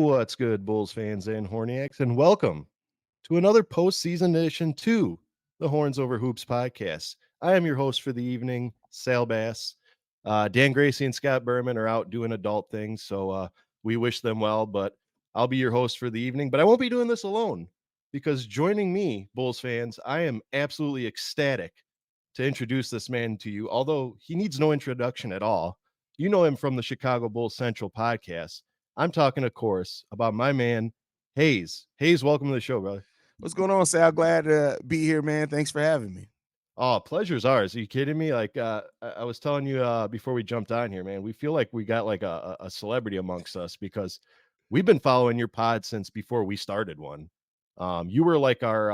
What's good, Bulls fans and Horniacs, and welcome to another postseason edition to the Horns Over Hoops podcast. I am your host for the evening, Sal Bass. Dan Gracie and Scott Berman are out doing adult things, so we wish them well, but I'll be your host for the evening. But I won't be doing this alone because joining me, Bulls fans, I am absolutely ecstatic to introduce this man to you, although he needs no introduction at all. You know him from the Chicago Bulls Central podcast. I'm talking, of course, about my man, Haize. Haize, welcome to the show, brother. What's going on, Sal? Glad to be here, man. Thanks for having me. Oh, pleasure's ours. Are you kidding me? Like, I was telling you before we jumped on here, man, we feel like we got like a celebrity amongst us because we've been following your pod since before we started one. You were like you're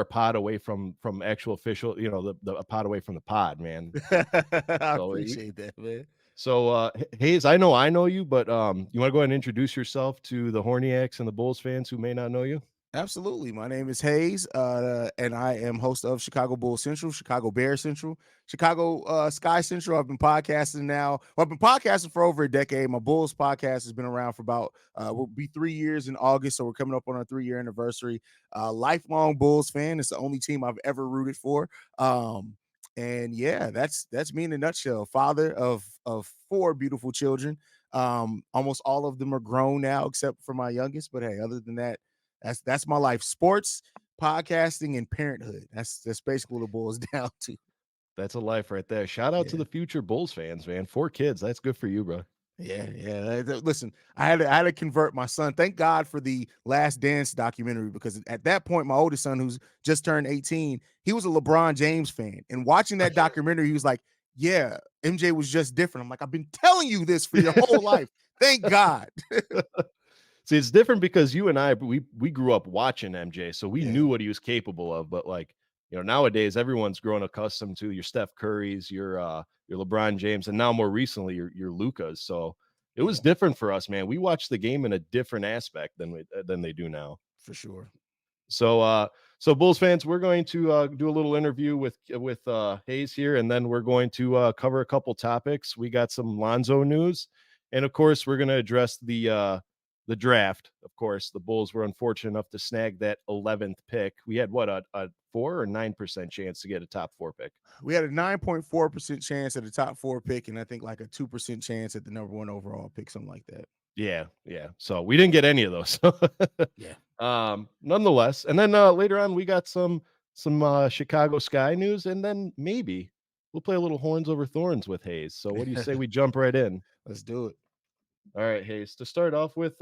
a pod away from actual official, a pod away from the pod, man. I So appreciate that, man. So, Haize, I know you, but you want to go ahead and introduce yourself to the Horniacs and the Bulls fans who may not know you? Absolutely. My name is Haize, and I am host of Chicago Bulls Central, Chicago Bear Central, Chicago Sky Central. I've been podcasting now. Well, I've been podcasting for over a decade. My Bulls podcast has been around for about, we'll be 3 years in August, so we're coming up on our 3-year anniversary. Lifelong Bulls fan. It's the only team I've ever rooted for. And yeah, that's me in a nutshell. Father of 4 beautiful children. Almost all of them are grown now, except for my youngest. But hey, other than that, that's my life. Sports, podcasting, and parenthood. That's basically what it boils down to. That's a life right there. Shout out to Yeah. the future Bulls fans, man. 4 kids. That's good for you, bro. Yeah. Listen, I had to convert my son. Thank God for the Last Dance documentary, because at that point, my oldest son, who's just turned 18, he was a LeBron James fan. And watching that documentary, he was like, "Yeah, MJ was just different." I'm like, "I've been telling you this for your whole life. Thank God." See, it's different because you and I, we grew up watching MJ, so we Yeah. knew what he was capable of. But like, nowadays everyone's grown accustomed to your Steph Currys, your LeBron James, and now more recently your Lucas. So it was different for us, man. We watched the game in a different aspect than they do now. For sure. So Bulls fans, we're going to do a little interview with Haize here, and then we're going to cover a couple topics. We got some Lonzo news, and of course, we're going to address the draft. Of course, the Bulls were unfortunate enough to snag that 11th pick. We had what a 4 or 9% chance to get a top 4 pick. We had a 9.4% chance at the top 4 pick, and I think like a 2% chance at the number 1 overall pick, something like that. Yeah. So we didn't get any of those. Yeah. Nonetheless, and then later on we got some Chicago Sky news, and then maybe we'll play a little Horns Over Thorns with Haize. So what do you say we jump right in? Let's do it. All right, Haize. To start off with,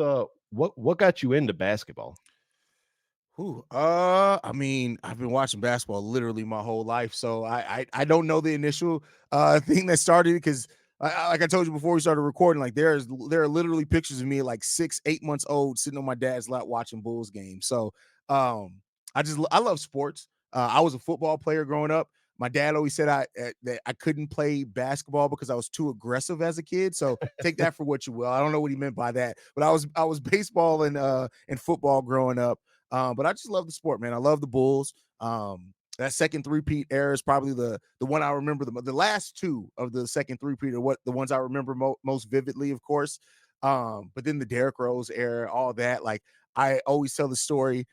what got you into basketball? I mean, I've been watching basketball literally my whole life, so I don't know the initial thing that started, because like I told you before we started recording, like there are literally pictures of me at like 6-8 months old sitting on my dad's lap watching Bulls games. So I love sports. I was a football player growing up. My dad always said that I couldn't play basketball because I was too aggressive as a kid. So take that for what you will. I don't know what he meant by that, but I was baseball and football growing up. But I just love the sport, man. I love the Bulls. That second three-peat era is probably the one I remember the last 2 of the second three-peat are the ones I remember most vividly, of course. But then the Derrick Rose era, all that. Like, I always tell the story.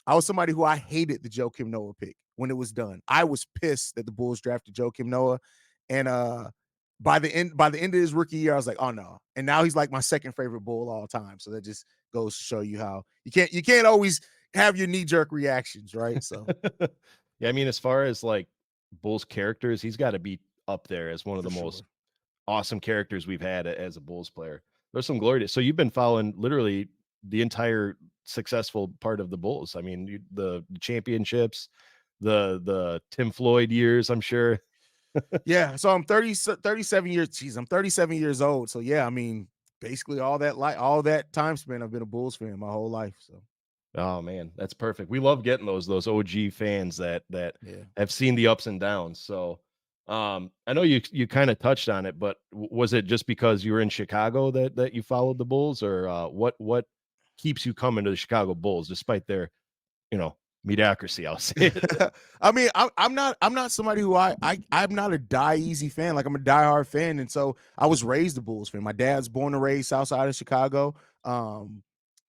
I was somebody who I hated the Joakim Noah pick when it was done. I was pissed that the Bulls drafted Joakim Noah, and by the end of his rookie year, I was like, oh no. And now he's like my second favorite Bull all time. So that just goes to show you how you can't always have your knee-jerk reactions, right? So yeah, I mean, as far as like Bulls characters, he's got to be up there as one of the most awesome characters we've had as a Bulls player. There's some glory to. So you've been following literally the entire successful part of the Bulls. I mean, the championships, the Tim Floyd years, I'm sure. Yeah, so I'm 37 years. Geez, I'm 37 years old. So yeah, I mean, basically all that time spent, I've been a Bulls fan my whole life. So. Oh man, that's perfect. We love getting those OG fans that have seen the ups and downs. So I know you kind of touched on it, but was it just because you were in Chicago that you followed the Bulls, or what keeps you coming to the Chicago Bulls despite their mediocrity? I'll say it. I mean, I'm not somebody who I'm not a die easy fan. Like, I'm a diehard fan, and so I was raised a Bulls fan. My dad's born and raised south side of Chicago.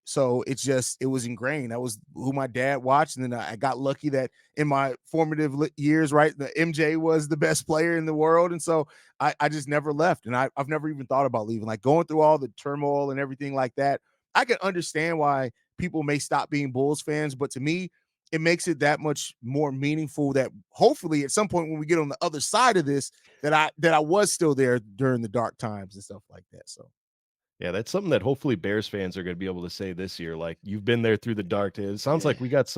So it was ingrained. That was who my dad watched. And then I got lucky that in my formative years, right, the MJ was the best player in the world. And so I just never left. And I've never even thought about leaving. Like going through all the turmoil and everything like that, I can understand why people may stop being Bulls fans. But to me, it makes it that much more meaningful that hopefully at some point when we get on the other side of this, that I was still there during the dark times and stuff like that. So Yeah, that's something that hopefully Bears fans are gonna be able to say this year, like, "You've been there through the dark days." It sounds yeah. like we got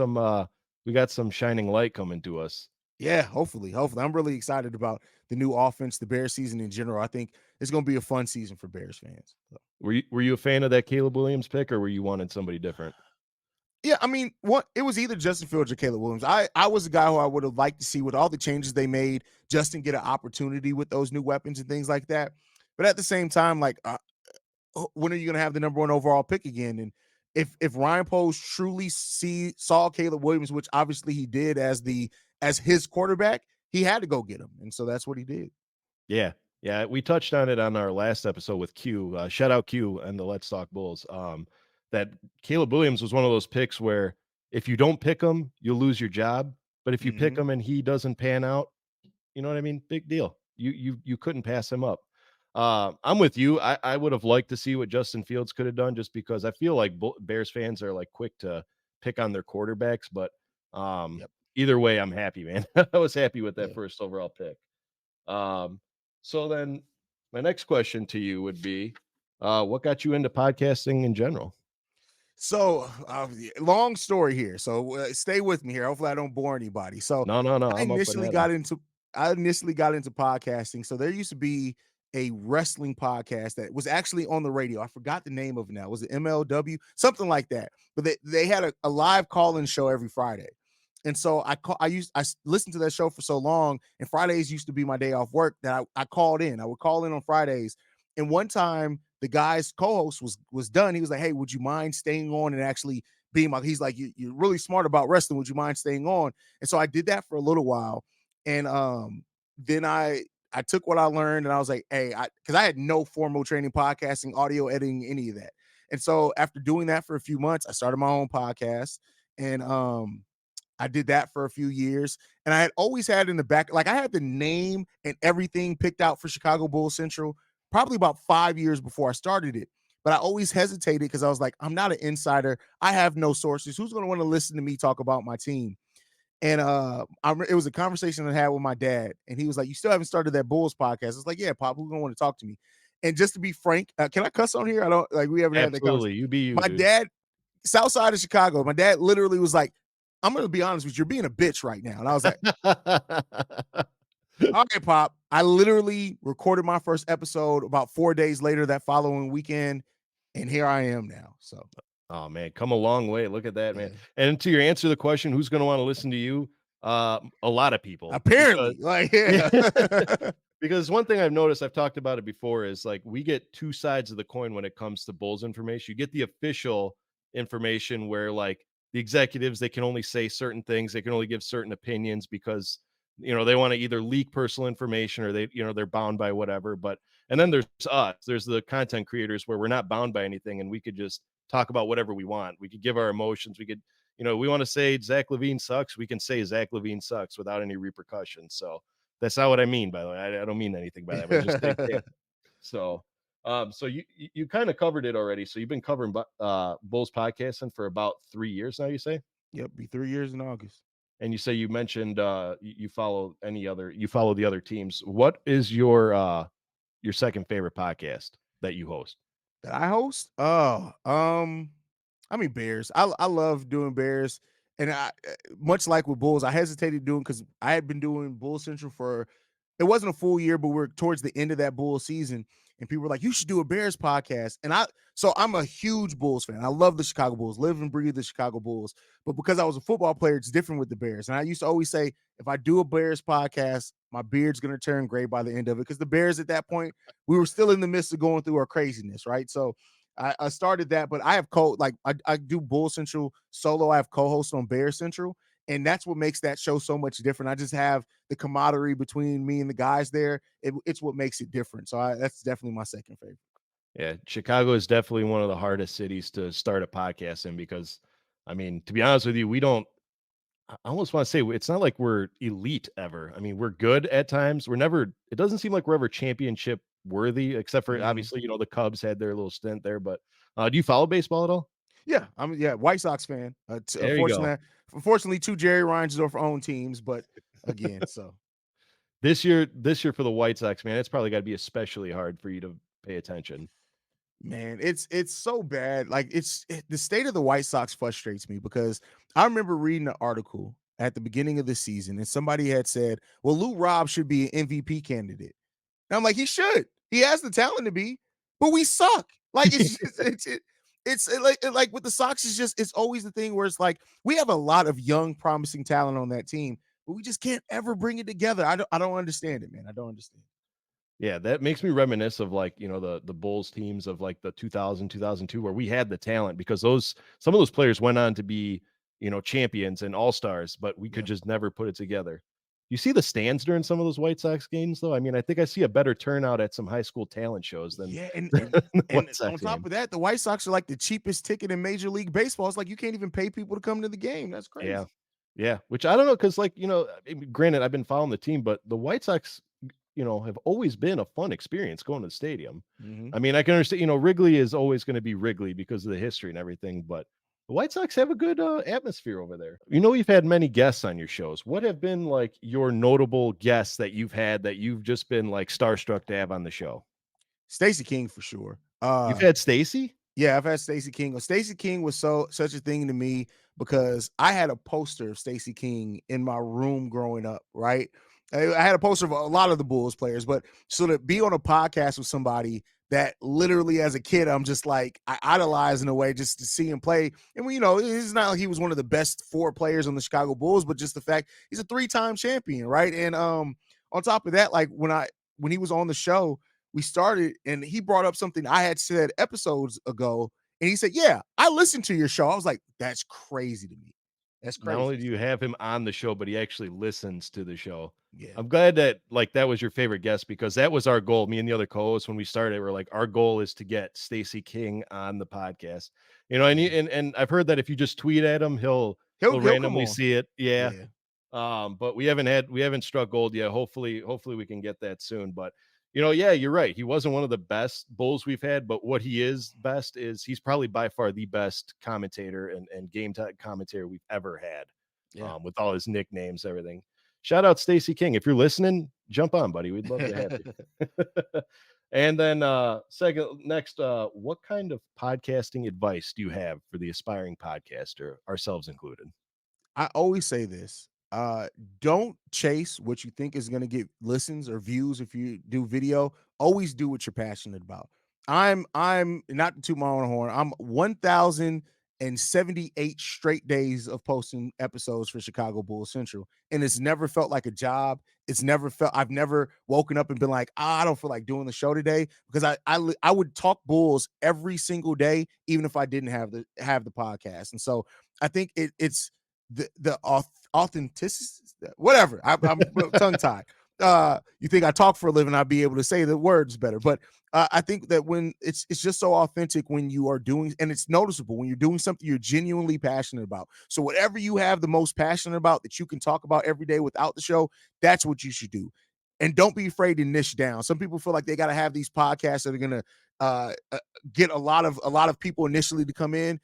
some shining light coming to us. Yeah, hopefully. I'm really excited about the new offense, the Bears season in general. I think it's going to be a fun season for Bears fans. So, Were you a fan of that Caleb Williams pick, or were you wanting somebody different? yeah, I mean, what it was either Justin Fields or Caleb Williams. I was a guy who I would have liked to see with all the changes they made, Justin get an opportunity with those new weapons and things like that. But at the same time, like, when are you going to have the number one overall pick again? And if Ryan Poles truly saw Caleb Williams, which obviously he did as his quarterback, he had to go get him, and so that's what he did. Yeah. Yeah, we touched on it on our last episode with Q, shout out Q and the Let's Talk Bulls, that Caleb Williams was one of those picks where if you don't pick him, you'll lose your job, but if you pick Mhm. him and he doesn't pan out, you know what I mean? Big deal. You couldn't pass him up. I'm with you. I would have liked to see what Justin Fields could have done just because I feel like Bears fans are like quick to pick on their quarterbacks, but Yep. either way, I'm happy, man. I was happy with that Yeah. first overall pick. Um, so then my next question to you would be, what got you into podcasting in general? So, long story here. So, stay with me here. Hopefully, I don't bore anybody. So, No, no, no. I I'm up and initially at 'em. got into I initially got into podcasting. So, there used to be a wrestling podcast that was actually on the radio. I forgot the name of it now. Was it MLW? Something like that. But they had a live call-in show every Friday. And so I listened to that show for so long, and Fridays used to be my day off work that I called in. I would call in on Fridays. And one time the guy's co-host was done. He was like, "Hey, would you mind staying on and actually being my?" He's like, "You're really smart about wrestling. Would you mind staying on?" And so I did that for a little while, and then I took what I learned and I was like, "Hey," because I had no formal training, podcasting, audio editing, any of that. And so after doing that for a few months, I started my own podcast, and I did that for a few years, and I had always had in the back, like I had the name and everything picked out for Chicago Bull Central probably about 5 years before I started it. But I always hesitated because I was like, I'm not an insider. I have no sources. Who's going to want to listen to me talk about my team? And it was a conversation I had with my dad, and he was like, "You still haven't started that Bulls podcast?" I was like, "Yeah, Pop, who's going to want to talk to me?" And just to be frank, can I cuss on here? I don't like we haven't had that conversation. Absolutely. You be you, My dude. dad, South Side of Chicago, my dad literally was like, "I'm going to be honest with you, you're being a bitch right now." And I was like, "All right, Pop." I literally recorded my first episode about 4 days later that following weekend, and here I am now. So Oh man, come a long way. Look at that, man. yeah, And to your answer to the question, who's going to want to listen to you? A lot of people, because apparently, like yeah, because one thing I've noticed, I've talked about it before, is like we get two sides of the coin when it comes to Bulls information. You get the official information where like the executives, they can only say certain things, they can only give certain opinions because they want to either leak personal information or they're bound by whatever. But and then there's us, there's the content creators where we're not bound by anything and we could just talk about whatever we want. We could give our emotions. We could, we want to say Zach LaVine sucks. We can say Zach LaVine sucks without any repercussions. So that's not what I mean, by the way. I don't mean anything by that, but I just think, yeah. So, so you kind of covered it already. So you've been covering Bulls podcasting for about 3 years now, you say, yep, be 3 years in August. and you say you mentioned you follow you follow the other teams. What is your second favorite podcast that you host? That I host? Oh, I mean Bears. I love doing Bears, and much like with Bulls, I hesitated doing because I had been doing Bull Central for it wasn't a full year, but we're towards the end of that Bull season, and people were like, "You should do a Bears podcast." And I'm a huge Bulls fan. I love the Chicago Bulls, live and breathe the Chicago Bulls. But because I was a football player, it's different with the Bears. And I used to always say, if I do a Bears podcast, my beard's gonna turn gray by the end of it because the Bears at that point we were still in the midst of going through our craziness, right? So I started that, but I have I do Bull Central solo. I have co-hosts on Bear Central, and that's what makes that show so much different. I just have the camaraderie between me and the guys there. It's what makes it different. So that's definitely my second favorite. Yeah, Chicago is definitely one of the hardest cities to start a podcast in because, I mean, to be honest with you, we don't. I almost want to say it's not like we're elite ever. I mean, we're good at times. We're never. It doesn't seem like we're ever championship worthy, except for Mhm. obviously, the Cubs had their little stint there. But do you follow baseball at all? Yeah, White Sox fan. There you go. Unfortunately, 2 Jerry Reinsdorf owned teams, but again, so This year for the White Sox, man, it's probably got to be especially hard for you to pay attention. man, it's so bad. Like the state of the White Sox frustrates me because I remember reading an article at the beginning of the season, and somebody had said, "Well, Lou Robb should be an MVP candidate." And I'm like, he should. He has the talent to be, but we suck. Like it's just, like with the Sox, it's always the thing where it's like we have a lot of young, promising talent on that team, but we just can't ever bring it together. I don't understand it, man. I don't understand. Yeah, that makes me reminisce of like, the Bulls teams of like the 2000, 2002, where we had the talent because some of those players went on to be, champions and all-stars, but we could Yeah. just never put it together. You see the stands during some of those White Sox games though? I mean, I think I see a better turnout at some high school talent shows than Yeah, and than and the and White on Sox top game. of that, the White Sox are like the cheapest ticket in Major League Baseball. It's like you can't even pay people to come to the game. That's Yeah. crazy. Yeah, which I don't know because, like, I mean, granted, I've been following the team, but the White Sox, have always been a fun experience going to the stadium. Mhm. I mean, I can understand, Wrigley is always going to be Wrigley because of the history and everything, but the White Sox have a good atmosphere over there. You've had many guests on your shows. What have been like your notable guests that you've had that you've just been like starstruck to have on the show? Stacey King for sure. You've had Stacy? Yeah, I've had Stacey King. Stacey King was such a thing to me because I had a poster of Stacey King in my room growing up, right? I had a poster of a lot of the Bulls players, but so to be on a podcast with somebody that literally as a kid, I'm just like I idolize in a way just to see him play. And it's not like he was one of the best 4 players on the Chicago Bulls, but just the fact he's a 3-time champion, right? And on top of that, like when he was on the show, we started and he brought up something I had said episodes ago. And he said, "Yeah, I listened to your show." I was like, "That's crazy to me. That's Not crazy." only do you have him on the show, but he actually listens to the show. Yeah. I'm glad that like that was your favorite guest because that was our goal. Me and the other co-hosts when we started, we're like, our goal is to get Stacey King on the podcast. And Yeah. and I've heard that if you just tweet at him, he'll He'll come randomly on. see it. Yeah. Yeah. But we haven't struck gold yet. Hopefully we can get that soon. But yeah, you're right. He wasn't one of the best Bulls we've had, but what he is best is he's probably by far the best commentator and game time commentator we've ever had. Yeah. With all his nicknames, everything. Shout out Stacey King. If you're listening, jump on, buddy. We'd love to have you. And then next, what kind of podcasting advice do you have for the aspiring podcaster, ourselves included? I always say this. Don't chase what you think is going to get listens or views if you do video. Always do what you're passionate about. I'm not to toot my own horn. I'm 1,078 straight days of posting episodes for Chicago Bulls Central, and it's never felt like a job. I've never woken up and been like, I don't feel like doing the show today because I would talk Bulls every single day, even if I didn't have the podcast. And so I think it's the authenticity, whatever. I'm tongue tied. You think I talk for a living, I'd be able to say the words better. But I think that when it's just so authentic when you are doing, and it's noticeable when you're doing something you're genuinely passionate about. So whatever you have the most passionate about that you can talk about every day without the show, that's what you should do. And don't be afraid to niche down. Some people feel like they got to have these podcasts that are gonna get a lot of people initially to come in.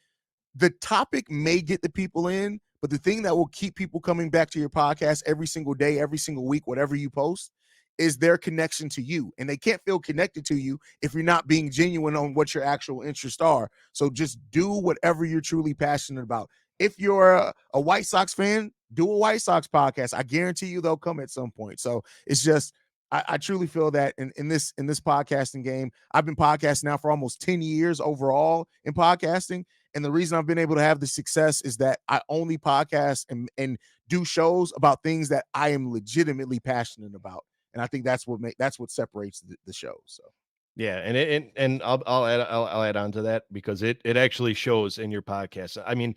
The topic may get the people in, but the thing that will keep people coming back to your podcast every single day, every single week, whatever you post, is their connection to you. And they can't feel connected to you if you're not being genuine on what your actual interests are. So just do whatever you're truly passionate about. If you're a White Sox fan, do a White Sox podcast. I guarantee you they'll come at some point. So it's just I truly feel that in this podcasting game, I've been podcasting now for almost 10 years overall in podcasting. And the reason I've been able to have the success is that I only podcast and do shows about things that I am legitimately passionate about. And I think that's what separates the show. So Yeah, and I'll add on to that because it actually shows in your podcast. I mean,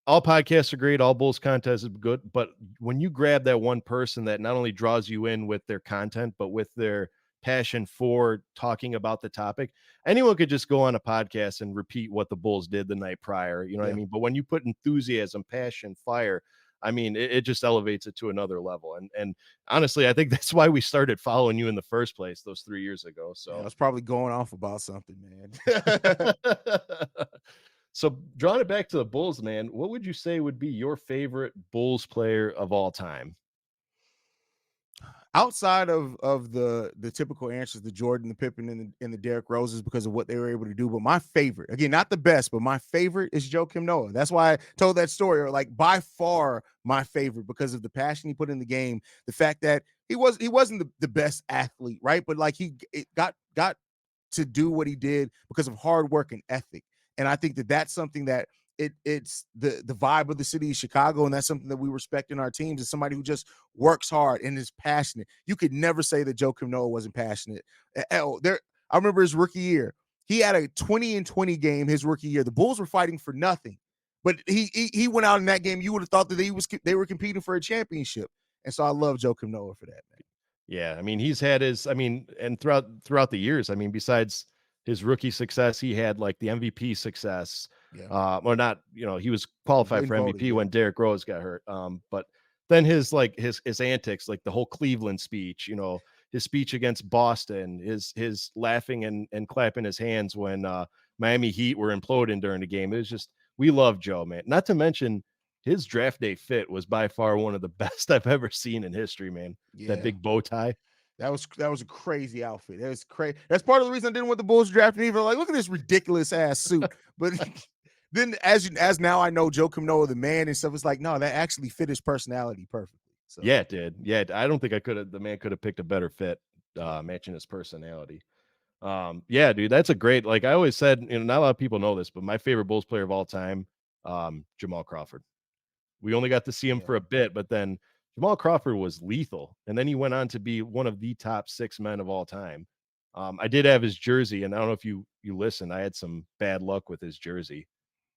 all podcasts are great, all Bulls content is good, but when you grab that one person that not only draws you in with their content, but with their passion for talking about the topic. Anyone could just go on a podcast and repeat what the Bulls did the night prior, you know what I Yeah. mean? But when you put enthusiasm, passion, fire, I mean, it just elevates it to another level. And honestly, I think that's why we started following you in the first place those 3 years ago. Yeah, I So was probably going off about something, man. so drawing it back to the Bulls, man, what would you say would be your favorite Bulls player of all time? Outside of the typical answers, the Jordan, the Pippen, and the Derrick Roses, because of what they were able to do. But my favorite, again, not the best, but my favorite is Joakim Noah. That's why I told that story, or like by far my favorite, because of the passion he put in the game, the fact that he wasn't the best athlete, right? But like got to do what he did because of hard work and ethic. And I think that that's something that it's the vibe of the city of Chicago, and that's something that we respect in our teams, is somebody who just works hard and is passionate. You could never say that Joakim Noah wasn't passionate. I remember his rookie year. He had a 20-20 game his rookie year. The Bulls were fighting for nothing, but he went out in that game. You would have thought that they were competing for a championship. And so I love Joakim Noah for that, man. Yeah, I mean, he's had his I mean, and throughout the years, I mean, besides his rookie success, he had like the MVP success. Yeah. Or not, he was qualified Getting for voted, MVP yeah. when Derrick Rose got hurt. But then his antics, like the whole Cleveland speech, his speech against Boston, his laughing and clapping his hands when Miami Heat were imploding during the game. It was just, we love Joe, man. Not to mention his draft day fit was by far one of the best I've ever seen in history, man. That Yeah. big bow tie. That was a crazy outfit. That was crazy. That's part of the reason I didn't want the Bulls drafting either. Like, look at this ridiculous ass suit. But then, as now I know Joakim Noah, the man and stuff, it's like, no, that actually fit his personality perfectly. So Yeah, it did. Yeah, I don't think the man could have picked a better fit, matching his personality. Yeah, dude, that's a great, like I always said, not a lot of people know this, but my favorite Bulls player of all time, Jamal Crawford. We only got to see him yeah, for a bit, but then Jamal Crawford was lethal. And then he went on to be one of the top 6 men of all time. I did have his jersey, and I don't know if you listened. I had some bad luck with his jersey,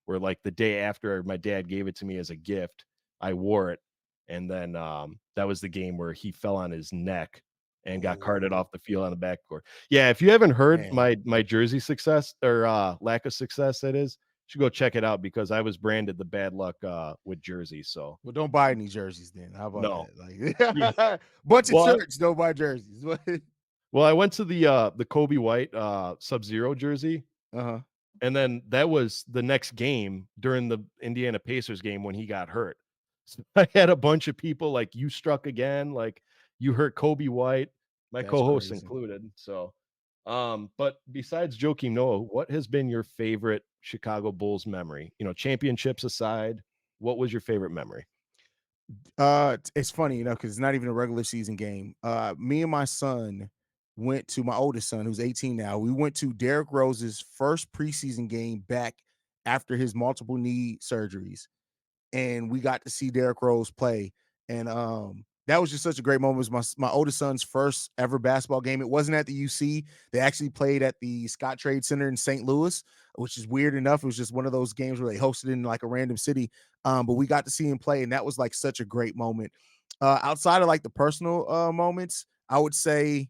where like the day after my dad gave it to me as a gift, I wore it. And then that was the game where he fell on his neck and got carted oh off the field on the backcourt. Yeah, if you haven't heard man. my jersey success, or lack of success, that is, you should go check it out, because I was branded the bad luck with jerseys. So Well, don't buy any jerseys then. How about no. Yeah. that? Like, bunch of Well, shirts, don't buy jerseys. I went to the Kobe White Sub-Zero jersey, Uh-huh. and then that was the next game during the Indiana Pacers game when he got hurt. So I had a bunch of people like, "You struck again," like, "You hurt Kobe White," my That's co-hosts crazy. included. So, but besides Joakim Noah, what has been your favorite Chicago Bulls memory? Championships aside, what was your favorite memory? It's funny, because it's not even a regular season game. Me and my son went to my oldest son, who's 18 now. We went to Derrick Rose's first preseason game back after his multiple knee surgeries, and we got to see Derrick Rose play. And that was just such a great moment. It was my oldest son's first ever basketball game. It wasn't at the UC. They actually played at the Scott Trade Center in St. Louis, which is weird enough. It was just one of those games where they hosted in like a random city. But we got to see him play, and that was like such a great moment. Outside of like the personal moments, I would say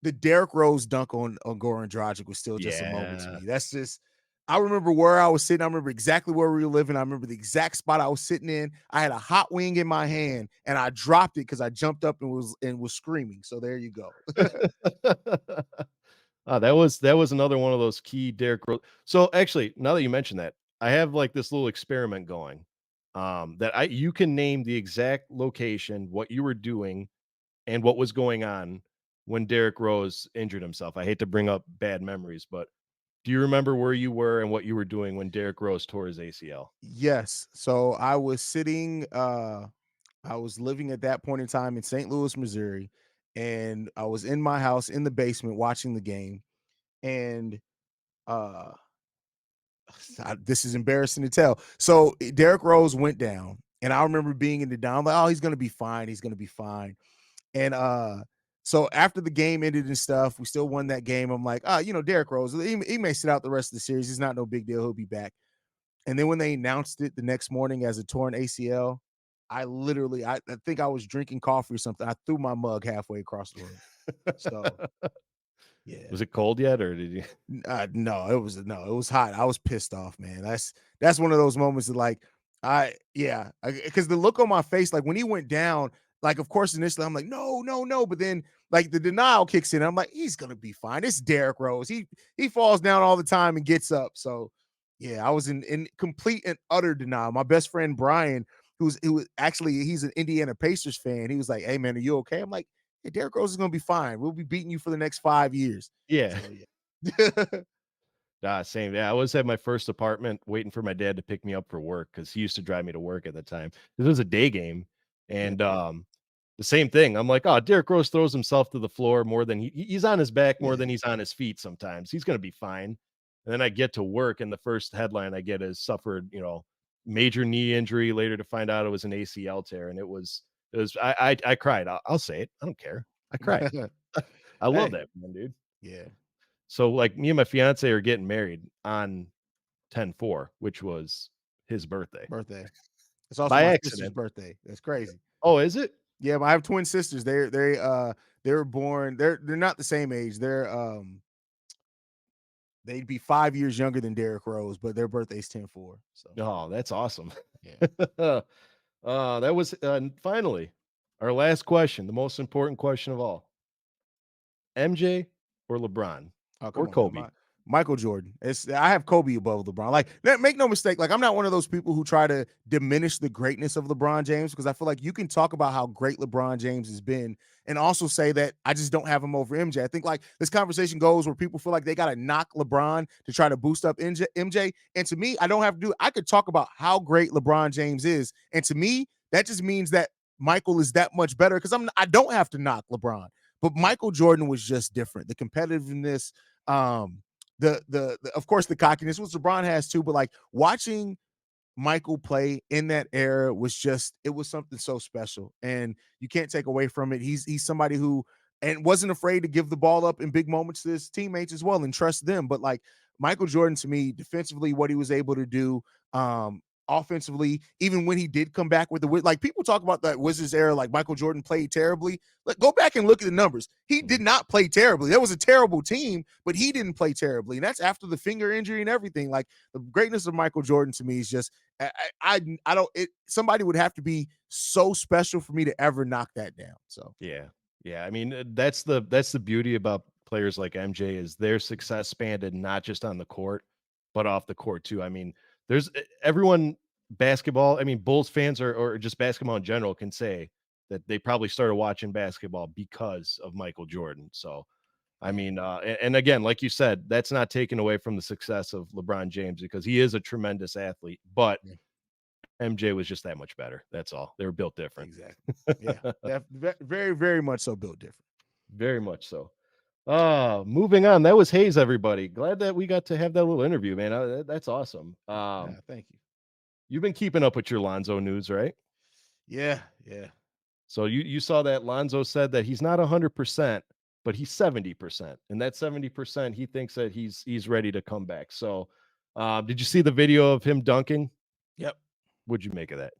the Derrick Rose dunk on Goran Dragic was still just a moment to Yeah. me. That's just, I remember where I was sitting. I remember exactly where we were living. I remember the exact spot I was sitting in. I had a hot wing in my hand, and I dropped it because I jumped up and was screaming. So there you go. That was another one of those key Derrick Rose. So actually, now that you mention that, I have like this little experiment going. That you can name the exact location, what you were doing, and what was going on when Derrick Rose injured himself. I hate to bring up bad memories, but do you remember where you were and what you were doing when Derrick Rose tore his ACL? Yes. So I was sitting. I was living at that point in time in St. Louis, Missouri, and I was in my house in the basement watching the game. And uh this is embarrassing to tell. So Derrick Rose went down, and I remember being in the down, like, oh, he's gonna be fine. He's gonna be fine. And so after the game ended and stuff, we still won that game. I'm like, Derrick Rose, he may sit out the rest of the series. It's not no big deal. He'll be back. And then when they announced it the next morning as a torn ACL, I literally, I think I was drinking coffee or something. I threw my mug halfway across the room. So yeah. Was it cold yet, or did you? No, it was hot. I was pissed off, man. That's one of those moments that like because the look on my face, like when he went down, like of course initially I'm like, no, no, no, but then like the denial kicks in. I'm like, he's gonna be fine. It's Derrick Rose. He falls down all the time and gets up. So yeah, I was in complete and utter denial. My best friend Brian, who was actually he's an Indiana Pacers fan. He was like, hey man, are you okay? I'm like, hey, Derrick Rose is gonna be fine. We'll be beating you for the next 5 years. Yeah. So yeah. Same. Yeah, I was at my first apartment waiting for my dad to pick me up for work because he used to drive me to work at the time. This was a day game, Yeah. and the same thing. I'm like, oh, Derrick Rose throws himself to the floor more than he's on his back more Yeah. than he's on his feet. Sometimes he's gonna be fine. And then I get to work, and the first headline I get is suffered, major knee injury. Later to find out it was an ACL tear, and it was I cried. I'll say it. I don't care. I cried. I love Hey, that man, dude. yeah, So, like, me and my fiance are getting married on 10/4, which was his birthday. birthday. It's also By my sister's accident. birthday. That's crazy. Oh, is it? Yeah, but I have twin sisters. They were born. They're not the same age. They'd be 5 years younger than Derrick Rose, but their birthday's 10-4. So Oh, that's awesome. yeah. That was finally our last question, the most important question of all. MJ or LeBron Oh, or come on now. Kobe? Michael Jordan. I have Kobe above LeBron. Like, make no mistake, like I'm not one of those people who try to diminish the greatness of LeBron James because I feel like you can talk about how great LeBron James has been and also say that I just don't have him over MJ. I think like this conversation goes where people feel like they got to knock LeBron to try to boost up MJ. And to me, I don't have to do it. I could talk about how great LeBron James is. And to me, that just means that Michael is that much better because I don't have to knock LeBron. But Michael Jordan was just different. The competitiveness, the of course the cockiness, which LeBron has too, but like watching Michael play in that era was just it was something so special, and you can't take away from it. He's somebody who and wasn't afraid to give the ball up in big moments to his teammates as well and trust them. But like Michael Jordan to me, defensively, what he was able to do, offensively, even when he did come back with the like people talk about that Wizards era, like Michael Jordan played terribly. Like go back and look at the numbers. He did not play terribly. That was a terrible team, but he didn't play terribly, and that's after the finger injury and everything. Like the greatness of Michael Jordan to me is just I don't it somebody would have to be so special for me to ever knock that down. So Yeah. Yeah, I mean, that's the beauty about players like MJ is their success spanned not just on the court, but off the court too. I mean, there's everyone basketball, I mean, Bulls fans or just basketball in general can say that they probably started watching basketball because of Michael Jordan. So, I yeah, mean, and again, like you said, that's not taken away from the success of LeBron James because he is a tremendous athlete, but yeah, MJ was just that much better. That's all. They were built different. exactly. Yeah, very, very much so built different. Very much so. Moving on. That was Haize, everybody. Glad that we got to have that little interview, man. That's awesome. Yeah, thank you. You've been keeping up with your Lonzo news, right? Yeah, yeah, So you saw that Lonzo said that he's not 100%, but he's 70%, and that 70% he thinks that he's ready to come back. So, did you see the video of him dunking? yep. What'd you make of that?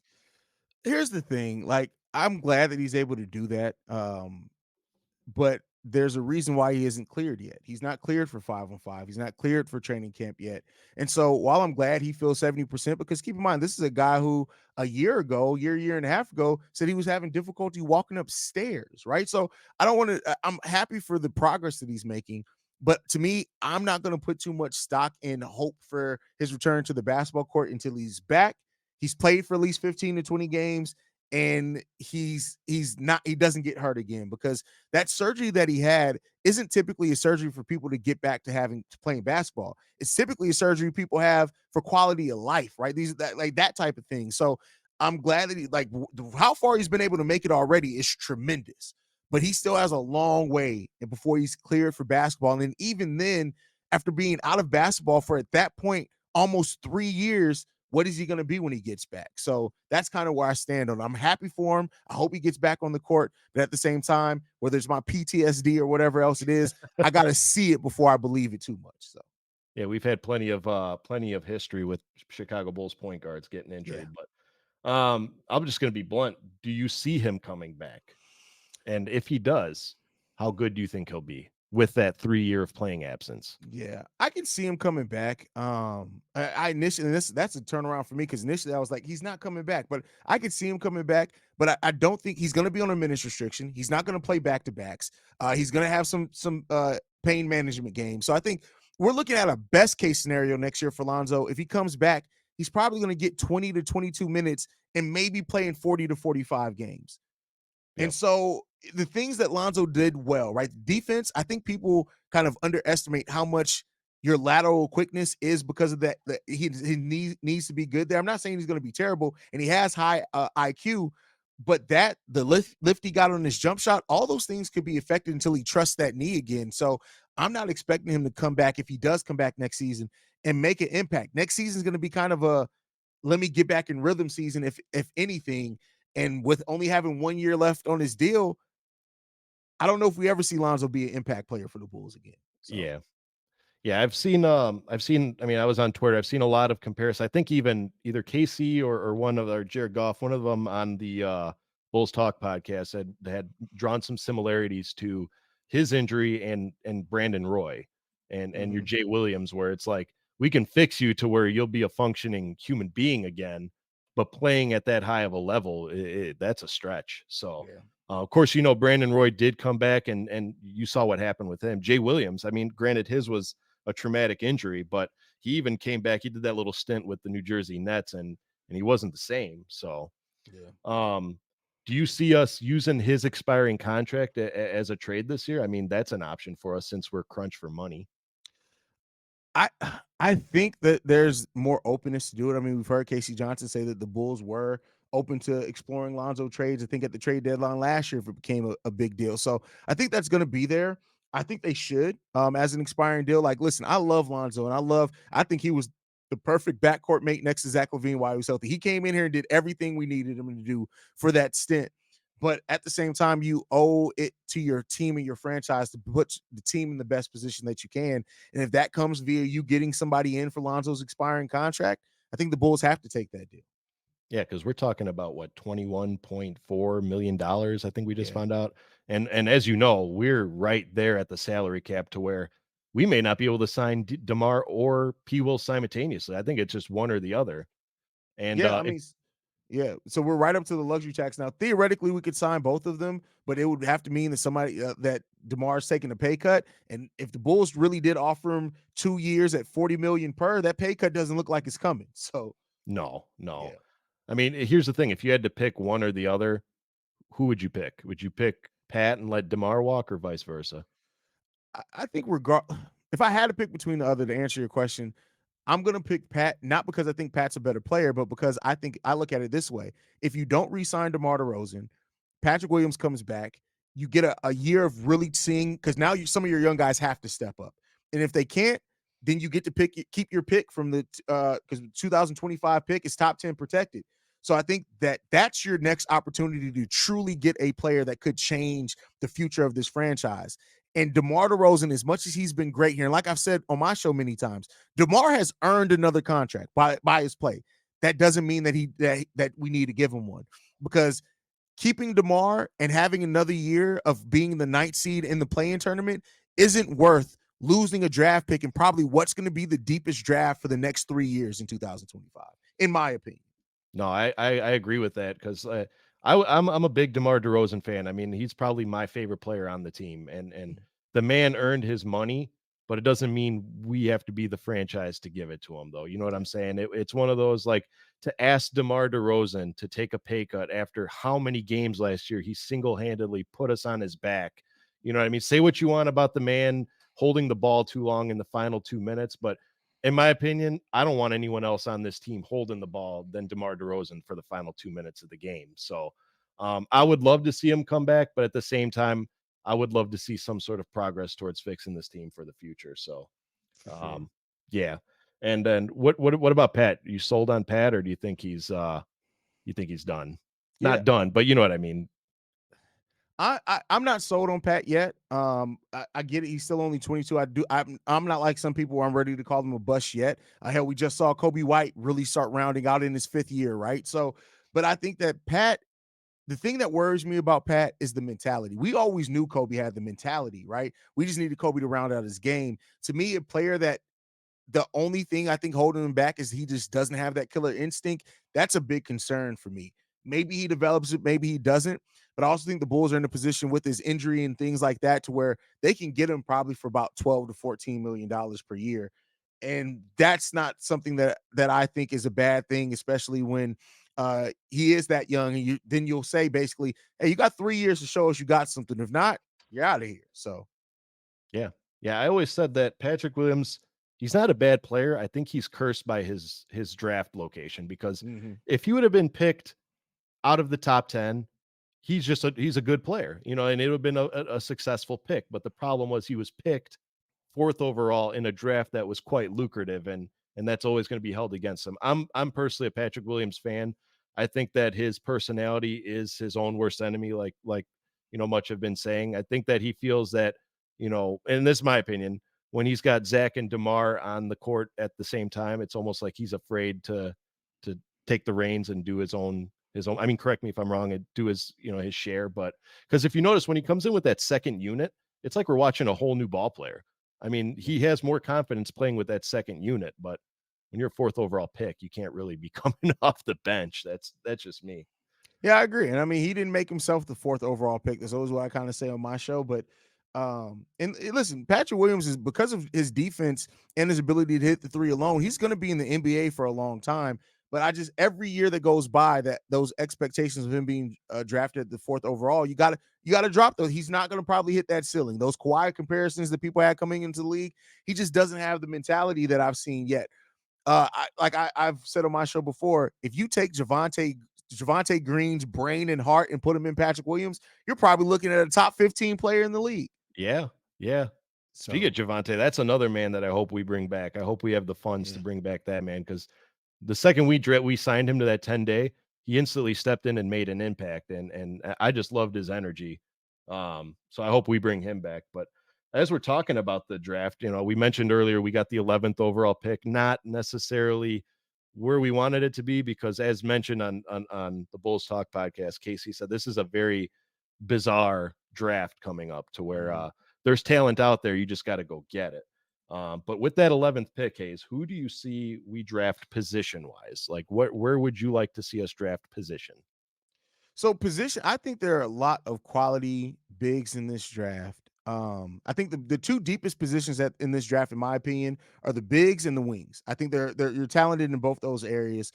Here's the thing, like I'm glad that he's able to do that. But there's a reason why he isn't cleared yet. He's not cleared for 5-on-5. He's not cleared for training camp yet. And so while I'm glad he feels 70%, because keep in mind, this is a guy who a year ago, year and a half ago, said he was having difficulty walking upstairs, right? So I don't want to, I'm happy for the progress that he's making. But to me, I'm not going to put too much stock in hope for his return to the basketball court until he's back. He's played for at least 15 to 20 games and he doesn't get hurt again because that surgery that he had isn't typically a surgery for people to get back to having to playing basketball. It's typically a surgery people have for quality of life, right? That type of thing. So I'm glad that he how far he's been able to make it already is tremendous, but he still has a long way and before he's cleared for basketball. And then even then, after being out of basketball for at that point almost 3 years, what is he going to be when he gets back? So that's kind of where I stand on it. I'm happy for him. I hope he gets back on the court. But at the same time, whether it's my PTSD or whatever else it is, I got to see it before I believe it too much. So, Yeah, we've had plenty of history with Chicago Bulls point guards getting yeah. injured, but I'm just gonna be blunt. Do you see him coming back? And if he does, how good do you think he'll be with that 3 year of playing absence? Yeah, I can see him coming back. I initially, and that's a turnaround for me because initially I was like, he's not coming back, but I could see him coming back. But I don't think he's going to be on a minutes restriction. He's not going to play back to backs. He's going to have some pain management games. So I think we're looking at a best case scenario next year for Lonzo. If he comes back, he's probably going to get 20 to 22 minutes and maybe playing 40 to 45 games. And Yep. so the things that Lonzo did well, right? Defense, I think people kind of underestimate how much your lateral quickness is because of that. Needs to be good there. I'm not saying he's going to be terrible, and he has high IQ, but the lift he got on his jump shot, all those things could be affected until he trusts that knee again. So I'm not expecting him to come back if he does come back next season and make an impact. Next season is going to be kind of a let me get back in rhythm season, if anything. And with only having 1 year left on his deal, I don't know if we ever see Lonzo be an impact player for the Bulls again. So Yeah. Yeah, I've seen, I mean, I was on Twitter. I've seen a lot of comparison. I think even either KC or one of our Jared Goff, one of them on the Bulls Talk podcast had drawn some similarities to his injury and Brandon Roy and your mhm, Jay Williams, where it's like we can fix you to where you'll be a functioning human being again, but playing at that high of a level, that's a stretch. So yeah. of course, Brandon Roy did come back, and you saw what happened with him. Jay Williams, I mean, granted, his was a traumatic injury, but he even came back. He did that little stint with the New Jersey Nets, and he wasn't the same. So, Yeah. um, do you see us using his expiring contract as a trade this year? I mean, that's an option for us since we're crunched for money. I I think that there's more openness to do it. I mean, we've heard Casey Johnson say that the Bulls were open to exploring Lonzo trades. I think at the trade deadline last year, if it became a big deal. So I think that's going to be there. I think they should, as an expiring deal. Like, listen, I love Lonzo, and I think he was the perfect backcourt mate next to Zach LaVine while he was healthy. He came in here and did everything we needed him to do for that stint. But at the same time, you owe it to your team and your franchise to put the team in the best position that you can. And if that comes via you getting somebody in for Lonzo's expiring contract, I think the Bulls have to take that deal. Yeah, because we're talking about what, $21.4 million. I think we just Yeah. found out, and as you know, we're right there at the salary cap to where we may not be able to sign Demar or P. Will simultaneously. I think it's just one or the other. And Yeah. I if mean, yeah. So we're right up to the luxury tax now. Theoretically, we could sign both of them, but it would have to mean that somebody that DeMar's taking a pay cut. And if the Bulls really did offer him 2 years at 40 million per, that pay cut doesn't look like it's coming. So no, no, yeah. I mean, here's the thing: if you had to pick one or the other, who would you pick? Would you pick Pat and let Demar walk, or vice versa? I think if I had to pick between the other to answer your question, I'm gonna pick Pat, not because I think Pat's a better player, but because I look at it this way. If you don't re-sign DeMar DeRozan, Patrick Williams comes back, you get a year of really seeing because now some of your young guys have to step up. And if they can't, then you get to keep your pick from the because 2025 pick is top 10 protected. So I think that's your next opportunity to truly get a player that could change the future of this franchise. And DeMar DeRozan, as much as he's been great here, and like I've said on my show many times, DeMar has earned another contract by his play. That doesn't mean that we need to give him one because keeping DeMar and having another year of being the ninth seed in the play-in tournament isn't worth losing a draft pick and probably what's going to be the deepest draft for the next 3 years in 2025, in my opinion. No, I agree with that because I'm a big DeMar DeRozan fan. I mean, he's probably my favorite player on the team, and the man earned his money, but it doesn't mean we have to be the franchise to give it to him, though. You know what Yeah. I'm saying? It's one of those, like, to ask DeMar DeRozan to take a pay cut after how many games last year he single handedly put us on his back. You know what I mean? Say what you want about the man holding the ball too long in the final 2 minutes, but in my opinion, I don't want anyone else on this team holding the ball than DeMar DeRozan for the final 2 minutes of the game. So I would love to see him come back, but at the same time, I would love to see some sort of progress towards fixing this team for the future. So For sure. um, yeah. And then what about Pat? You sold on Pat, or do you think he's done? Yeah. Not done, but you know what I mean. I'm not sold on Pat yet. I get it. He's still only 22. I'm not like some people where I'm ready to call him a bust yet. Hell, we just saw Kobe White really start rounding out in his 5th year, right? So But I think that the thing that worries me about Pat is the mentality. We always knew Kobe had the mentality, right? We just needed Kobe to round out his game. To me, a player that the only thing I think holding him back is he just doesn't have that killer instinct. That's a big concern for me. Maybe he develops it, maybe he doesn't. But I also think the Bulls are in a position with his injury and things like that to where they can get him probably for about 12 to 14 million dollars per year. And that's not something that I think is a bad thing, especially when he is that young. And then you'll say basically, hey, you got 3 years to show us you got something. If not, you're out of here. So Yeah. Yeah, I always said that Patrick Williams, he's not a bad player. I think he's cursed by his draft location because mhm. if he would have been picked out of the top 10, he's a good player, and it would have been a successful pick. But the problem was he was picked fourth overall in a draft that was quite lucrative, and that's always going to be held against him. I'm personally a Patrick Williams fan. I think that his personality is his own worst enemy, like much have been saying. I think that he feels that, and this is my opinion, when he's got Zach and DeMar on the court at the same time, it's almost like he's afraid to take the reins and do his own. I mean, correct me if I'm wrong, and do his share. But because if you notice when he comes in with that second unit, it's like we're watching a whole new ball player. I mean, he has more confidence playing with that second unit, but when you're a fourth overall pick, you can't really be coming off the bench. That's just me. Yeah, I agree. And I mean, he didn't make himself the fourth overall pick. That's always what I kind of say on my show. But listen, Patrick Williams is because of his defense and his ability to hit the three alone, he's going to be in the NBA for a long time. But every year that goes by, that those expectations of him being drafted at the fourth overall, you gotta drop those. He's not going to probably hit that ceiling. Those quiet comparisons that people had coming into the league, he just doesn't have the mentality that I've seen yet. I've said on my show before, if you take Javante Green's brain and heart and put him in Patrick Williams, you're probably looking at a top 15 player in the league. Yeah, yeah. Speaking of So Javante, that's another man that I hope we bring back. I hope we have the funds to yeah, bring back that man because the second we signed him to that 10-day, he instantly stepped in and made an impact, and I just loved his energy. So I hope we bring him back. But as we're talking about the draft, we mentioned earlier we got the 11th overall pick, not necessarily where we wanted it to be because, as mentioned on the Bulls Talk podcast, Casey said this is a very bizarre draft coming up to where mhm. there's talent out there, you just got to go get it. But with that 11th pick, Haize, who do you see we draft position wise? Like, where would you like to see us draft position? So position, I think there are a lot of quality bigs in this draft. I think the two deepest positions that in this draft, in my opinion, are the bigs and the wings. I think they're you're talented in both those areas.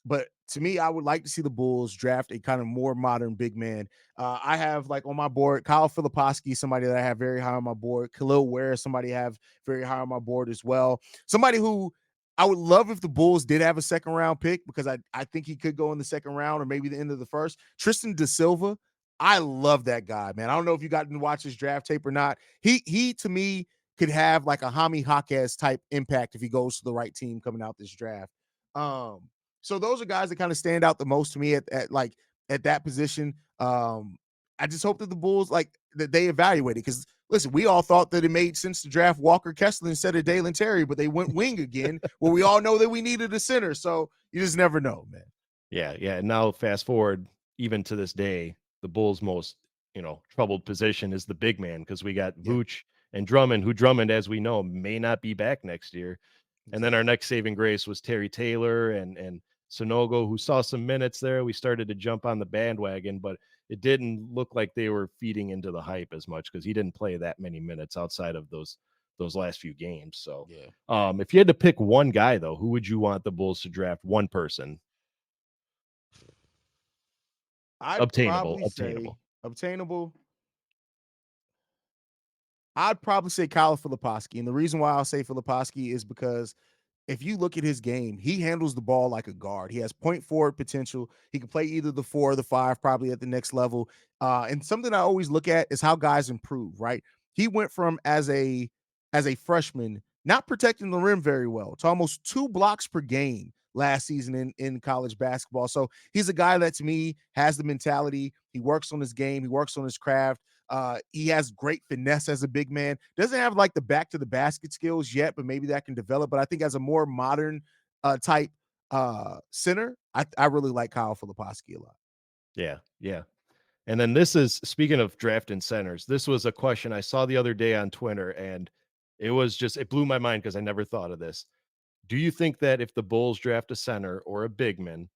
But to me, I would like to see the Bulls draft a kind of more modern big man. I have like on my board Kyle Filipowski, somebody that I have very high on my board. Khalil Ware, somebody I have very high on my board as well. Somebody who I would love if the Bulls did have a second round pick because I think he could go in the second round or maybe the end of the first. Tristan Da Silva, I love that guy, man. I don't know if you got to watch his draft tape or not. He to me could have like a Hami Jaquez type impact if he goes to the right team coming out this draft. Um, so those are guys that kind of stand out the most to me at that position. I just hope that the Bulls like that they evaluate it because listen, we all thought that it made sense to draft Walker Kessler instead of Dalen Terry, but they went wing again. Well, we all know that we needed a center, so you just never know, man. Yeah, yeah. And now fast forward, even to this day, the Bulls' most troubled position is the big man because we got Yeah, Vooch and Drummond, who Drummond, as we know, may not be back next year. And then our exactly. next saving grace was Terry Taylor and Sonogo, who saw some minutes there. We started to jump on the bandwagon, but it didn't look like they were feeding into the hype as much because he didn't play that many minutes outside of those last few games. So, Yeah. if you had to pick one guy though, who would you want the Bulls to draft? One person, I'd obtainable, probably say obtainable. obtainable. I'd probably say Kyle Filipowski. And the reason why I'll say Filipowski is because if you look at his game, he handles the ball like a guard. He has point forward potential. He can play either the 4 or the 5, probably at the next level. And something I always look at is how guys improve, right? He went from as a freshman, not protecting the rim very well, to almost 2 blocks per game last season in college basketball. So he's a guy that to me has the mentality. He works on his game, he works on his craft. He has great finesse as a big man. Doesn't have like the back to the basket skills yet, but maybe that can develop. But I think as a more modern type center, I really like Kyle Filipowski a lot. Yeah, yeah. And then this is speaking of drafting centers, this was a question I saw the other day on Twitter, and it blew my mind because I never thought of this. Do you think that if the Bulls draft a center or a big man,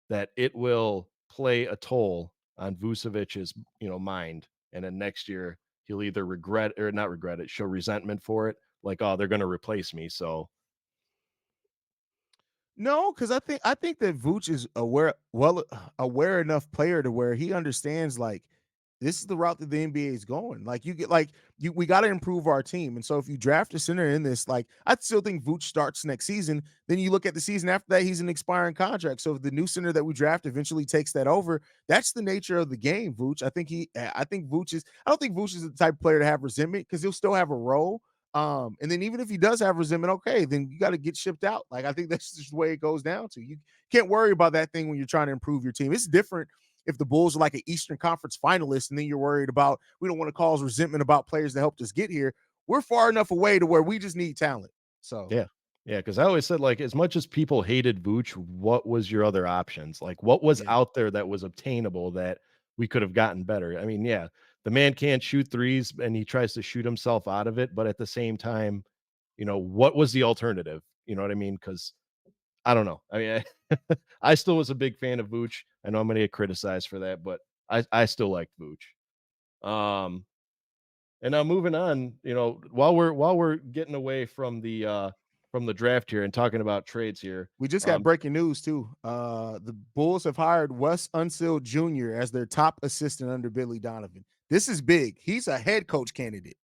that it will play a toll on Vucevic's, mind, and then next year he'll either regret or not regret it, show resentment for it, like, "Oh, they're gonna replace me," so No, because I think that Vooch is aware enough player to where he understands like this is the route that the NBA is going. Like you get like you we got to improve our team. And so if you draft a center in this, like I still think Vooch starts next season. Then you look at the season after that, he's an expiring contract. So if the new center that we draft eventually takes that over, that's the nature of the game, Vooch. I think Vooch is I don't think Vooch is the type of player to have resentment because he'll still have a role. And then even if he does have resentment, okay, then you got to get shipped out. Like I think that's just the way it goes down to. You can't worry about that thing when you're trying to improve your team. It's different if the Bulls are like an Eastern Conference finalist, and then you're worried about we don't want to cause resentment about players that helped us get here. We're far enough away to where we just need talent. So yeah. Yeah, because I always said, like, as much as people hated Vooch, what was your other options? Like, what was yeah. out there that was obtainable that we could have gotten better? I mean, yeah, the man can't shoot threes and he tries to shoot himself out of it, but at the same time, what was the alternative? You know what I mean? Because I don't know. I mean, I still was a big fan of Vooch. I know I'm gonna get criticized for that, but I still liked Vooch. And now moving on, while we're getting away from the draft here and talking about trades here. We just got breaking news too. The Bulls have hired Wes Unseld Jr. as their top assistant under Billy Donovan. This is big. He's a head coach candidate.